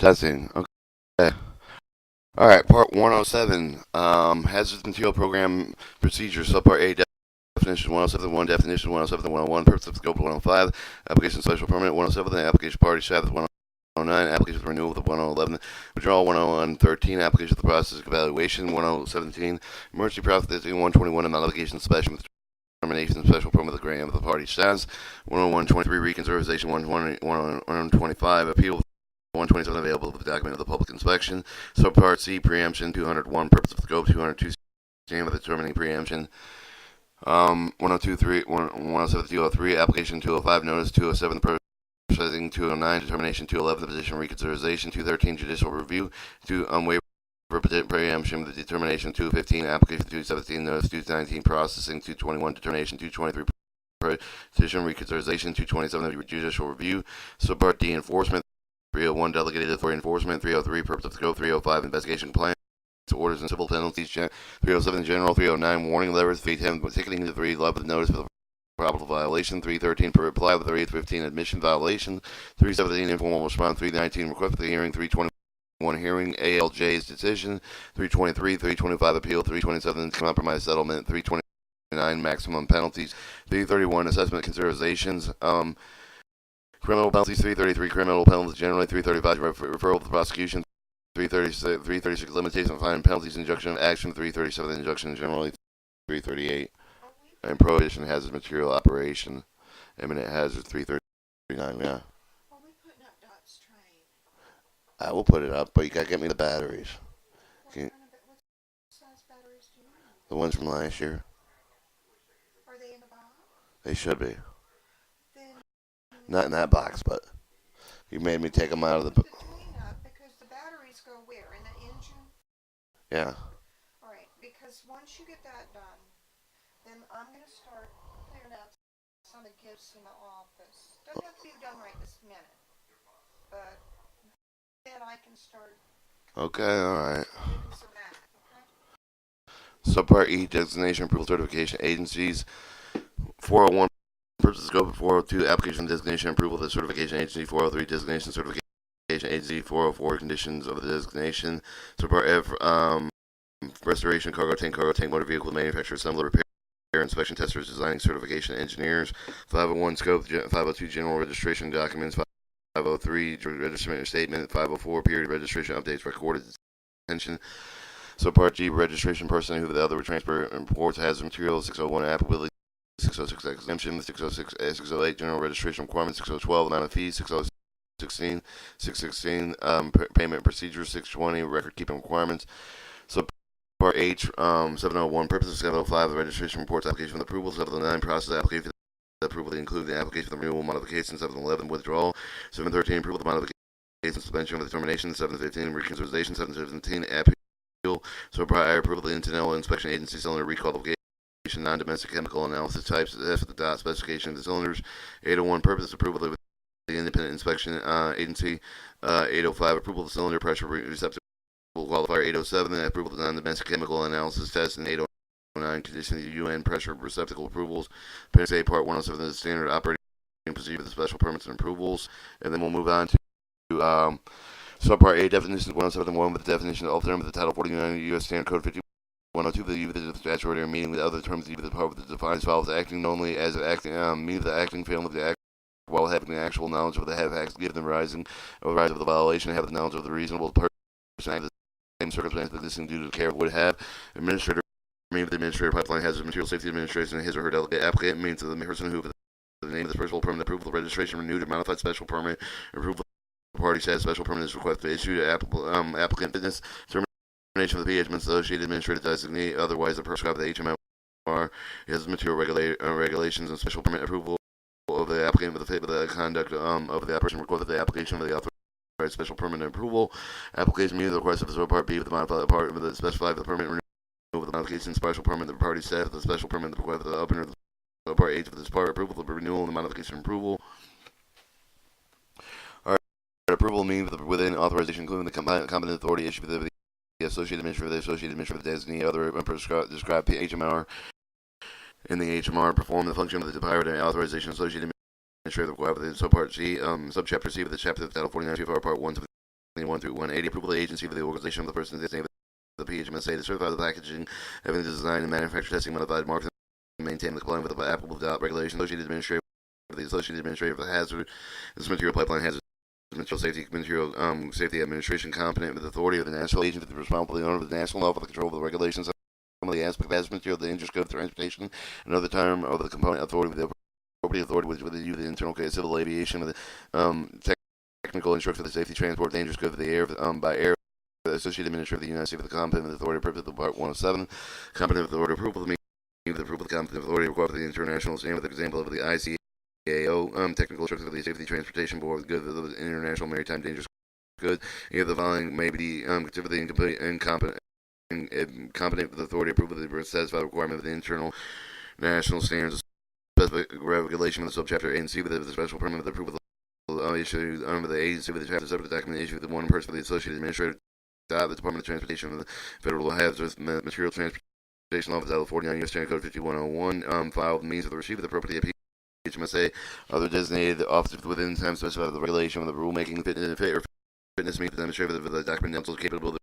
Testing. Okay. All right. Part 107. Hazardous material program procedures. Subpart A. Definition 107.1. Definition 107.101. Purpose of scope 105. Application special permit 107. Application party staff 109. Application for renewal of 1011. Withdrawal 101.13. Application of the process evaluation 1017. Emergency processing 121. And modification special termination special permit of the grant of the party status 101.23. Reconsideration 125. Appeal 127 available for the document of the public inspection. Subpart C preemption 201 purpose of scope 202 stand with determining preemption. 1023 107 203 application 205 notice 207 processing 209 determination 211 petition reconsideration 213 judicial review 2 waiver preemption the determination 215 application 217 notice 219 processing 221 determination 223 petition reconsideration 227 judicial review. Subpart D enforcement 301 delegated authority enforcement 303 purpose of scope 305 investigation compliance orders and civil penalties 307 general 309 warning letters 310 ticketing 311 notice of probable violation 313 for reply with 315 admission violation 317 informal response 319 request for the hearing 321 hearing ALJ's decision 323 325 appeal 327 compromise settlement 329 maximum penalties 331 assessment considerations criminal penalties 333 criminal penalties generally 335 referral to the prosecution 336 limitation of fine and penalties injunction of action 337 injunction generally 338 and prohibition hazardous material operation imminent hazard 339 yeah. Are we putting up Dot's train? I will put it up, but you gotta get me the batteries. What size batteries do you need? The ones from last year. Are they in the box? They should be. Then Not in that box, but you made me take them out of the. the cleanup because the batteries go where? In the engine? Yeah. Alright, because once you get that done, then I'm going to start clearing out some of the gifts in the office. Doesn't have to be done right this minute, but then I can start Okay, alright. moving some back, okay? Subpart E designation approval certification agencies 401 purpose scope 402 application designation approval of the certification agency 403 designation certification agency 404 conditions of the designation. Subpart F restoration cargo tank motor vehicle manufacturer assembler repair inspection testers designing certification engineers 501 scope 502 general registration documents 503 registration statement 504 period registration updates recorded detention. Subpart G registration person who the other transfer imports hazardous materials 601 applicability 606 exemption 606 608 general registration requirements 6012 amount of fees 6016 616 payment procedures 620 record keeping requirements. Subpart H 701 purposes 705 the registration reports application for approval 709 process application for the approval to include the application for the renewal modification 711 withdrawal 713 approval of the modification suspension of the determination 715 reconsideration 717 appeal. Subpart I approval of the incidental inspection agency cylinder requalification non-domestic chemical analysis types F the dot specification of the cylinders 801 purpose approval of the independent inspection agency 805 approval of the cylinder pressure receptacle qualifier 807 approval of the non-domestic chemical analysis test and 809 condition of the UN pressure receptacle approvals. Appendix A part 107 the standard operating procedure for the special permits and approvals, and then we'll move on to Subpart A definitions 107.1 with the definition of alternative with the Title 49 of the U.S. Standard Code 50. 102 the use of the statutory meaning with other terms the part with the defines follows acting only as acting means the acting failing of the act while having the actual knowledge of the have acts given the rising of the violation have the knowledge of the reasonable person act the same circumstance that this due to care would have. Administrator means the administrator pipeline has a material safety administration his or her delegate applicant means the person who the name of the special permit approval of registration renewed or modified special permit approval of party status special permit is requested to issue to applicant fitness of the PHM associated administrative designee, otherwise the prescribed the HMR has material regulations and special permit approval of the applicant with the conduct of the operation requested the application of the authorized special permit approval. Application means the request of the Subpart B with the modified part with the specified the permit renewal with the modification special permit the party staff the special permit the request of the opener of the Part H of this part approval of the renewal and the modification approval. Alright, approval means within authorization including the competent authority issued with the associated administrative designee, other described HMR in the HMR perform the function of the prior authorization associated administrative required with Subpart C, Subchapter C of the Chapter of Title 49 CFR Part 1 1 through 180. Approval of the agency for the organization of the person designated the PHMSA to certify the packaging, having the design and manufacture testing modified marks and maintain the complying with the applicable regulations. The Associated Administrator for the Hazard, this material pipeline hazard. Material Safety Administration, competent with authority of the national agency responsible for the owner of the national law for the control of the regulations some of the aspect of hazardous material, the dangerous code of transportation, another term of the component authority with the appropriate authority with the internal code, civil aviation, with the technical instruction for the safety transport, dangerous code for the air by air. The Associated Administrator of the United States with the competent authority purpose of Part 107, competent authority approval of the approval of the competent authority required for the international standard, with example of the ICAO, technical instruction for the safety transportation board, good of the international maritime dangerous goods. Either the following may be considered the incompetent competent with authority approval of the satisfy the requirement of the internal national standards specific regulation with the subchapter A and C with the special permit with the approval issued under the agency with the chapter separate document issued with the one person for the Associated Administrator the Department of Transportation of the Federal Hazardous Material Transportation Office out of 49 U.S. Code 5101 filed means of the receipt of the property of HMSA other designated officers within time specified of the regulation of the rulemaking fitness meet to demonstrate that the document council is capable of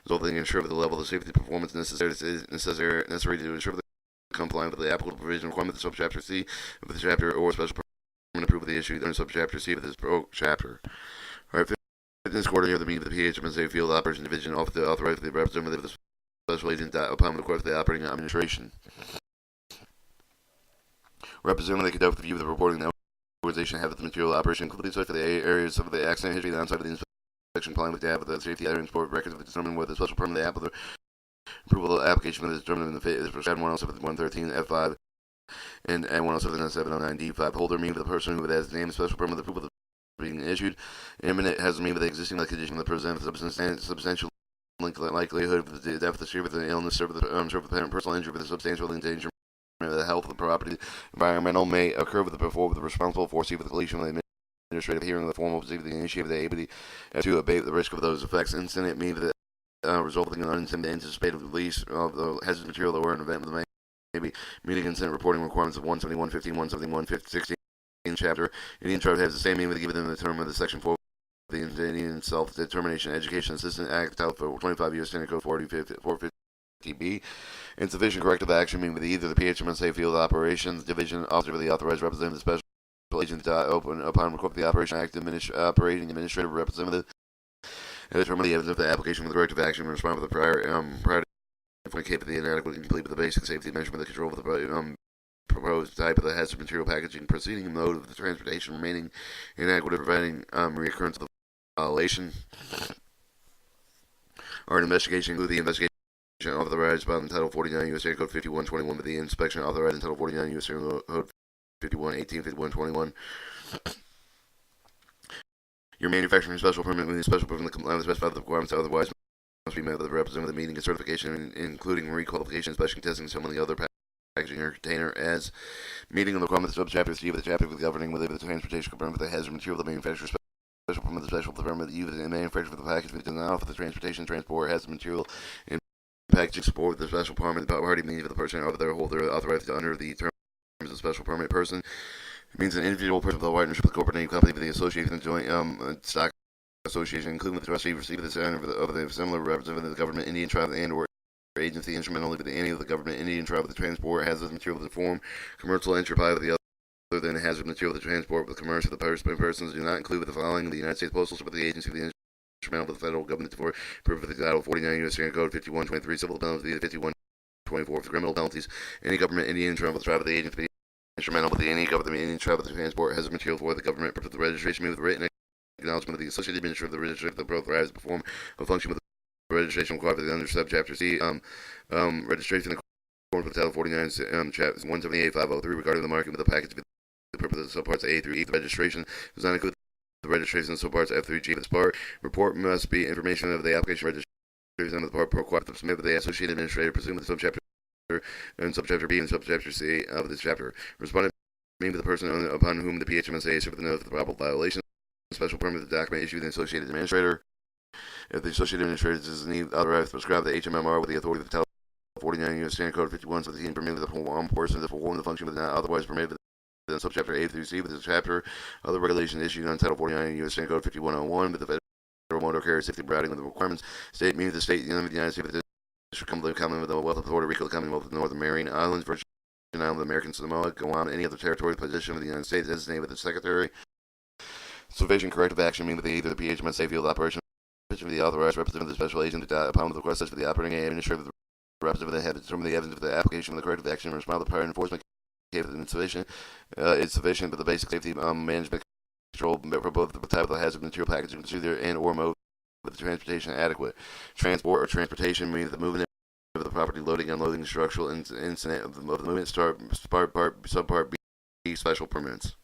resulting in ensure the level of safety performance necessary to ensure the compliance with the applicable provision requirement of subchapter C of the chapter or special permit approval of the issue under subchapter C of this chapter. All right, fitness coordinator of the meeting of the PHMSA Field Operations Division authorized the representative of the special agent upon the request of the operating administration. Representative they conduct the view of the reporting the organization have the material operation including for the areas of the accident history, the onsite of the inspection plan with the data, the safety items, report records of determine whether the special permit the applicant approval of the application is determined in the fit is prescribed 107 F5 and 107 709 D5 holder meaning the person who has the name special permit the approval of being issued. Imminent has mean with the existing condition that presents substantial likelihood of the death, the fear of the illness, serve the parent personal injury with a substantial endangerment of the health of the property. Environmental may occur with the before with the responsible for the completion of the administrative hearing of the formal proceeding the initiative the ability to abate the risk of those effects. Incident means that resulting in unintended anticipated release of the hazardous material or an event with the maybe meeting consent reporting requirements of 171.15, 171.16 chapter. Indian tribe has the same meaning given them the term of the section 4 of the Indian Self-Determination Education Assistance Act, Title 25 U.S. Standard Code 450B. Insufficient corrective action meaning with either the PHMSA Field Operations Division officer or the authorized representative of the special agent open upon request of the Operation Act operating administrative representative and determine the evidence of the application of the corrective action and respond to the prior to indicate the inadequate and complete with the basic safety measurement the control of the proposed type of the hazard material packaging proceeding mode of the transportation remaining inadequate preventing reoccurrence of the violation or an investigation include the investigation authorized by the Title 49 U.S. Code 5121 with the inspection authorized in Title 49 U.S. Code 5118 5121. Your manufacturing special permit with the special permit compliance with specified requirements otherwise must be met with the representative of the meeting and certification including requalification, inspection, testing, some of the other packaging or container as meeting the requirements of subchapter C of the chapter governing whether the transportation component with the hazard material the manufacturer special permit the special permit the use and manufacture for the package with the denial for the transportation transport hazard material and packaging support with the special permit the party means of the person or their holder authorized under the terms of the special permit person. It means an individual person with a partnership with the corporate name company with the association joint stock association including the trustee receive the center of the similar representative of the government Indian tribe and or agency instrumentally with any of the government Indian tribe with the transport hazardous material with the form commercial enterprise with the other than hazardous material with the transport with commercial the persons do not include with the following the United States Postal Service the agency of the instrumental with the federal government for purpose of the Title 49 U.S. Code 5123 civil penalties 5124 for criminal penalties any government Indian tribe with the tribe of the agency instrumental with the any government Indian tribe with the transport hazardous material for the government purpose of the registration with written acknowledgement of the Associated Administrator of the Registry of the authorized to perform a function with the registration required for the under subchapter C registration in accordance with Title 49 chapter 178503 regarding the market with the package for the purpose of subparts A through E. The registration does not include the registration of subparts F through G. This part report must be information of the application registration of the part required to submit with the Associated Administrator pursuant to the subchapter and subchapter B and subchapter C of this chapter. Respondent means the person upon whom the PHMSA is served the notice of the probable violation. Special permit the document issued to the Associated Administrator. If the Associated Administrator does need authorized to prescribe the HMMR with the authority of the Title 49 U.S. Standard Code 5117 permitted the one person to perform the function but not otherwise permitted in subchapter A through C with this chapter. Other regulations issued on Title 49 U.S. Standard Code 5101 with the federal motor carrier safety routing with the requirements state meaning the state of the United States of the District Commonwealth of the Wealth of Puerto Rico, the Commonwealth of the Northern Mariana Islands, Virgin Islands, American Samoa, Guam, any other territory position of the United States designated with the Secretary. Supervision corrective action meaning that either the PHMSA field operation of the authorized representative of the special agent upon the request for the operating administrator of the representative that have determined the evidence of the application of the corrective action and respond to the prior enforcement case insufficient. It's sufficient, but the basic safety management control for both the type of the hazard material packaging procedure and or mode of the transportation adequate. Transport or transportation means the movement of the property, loading, unloading, structural incident of the movement, subpart B special permits.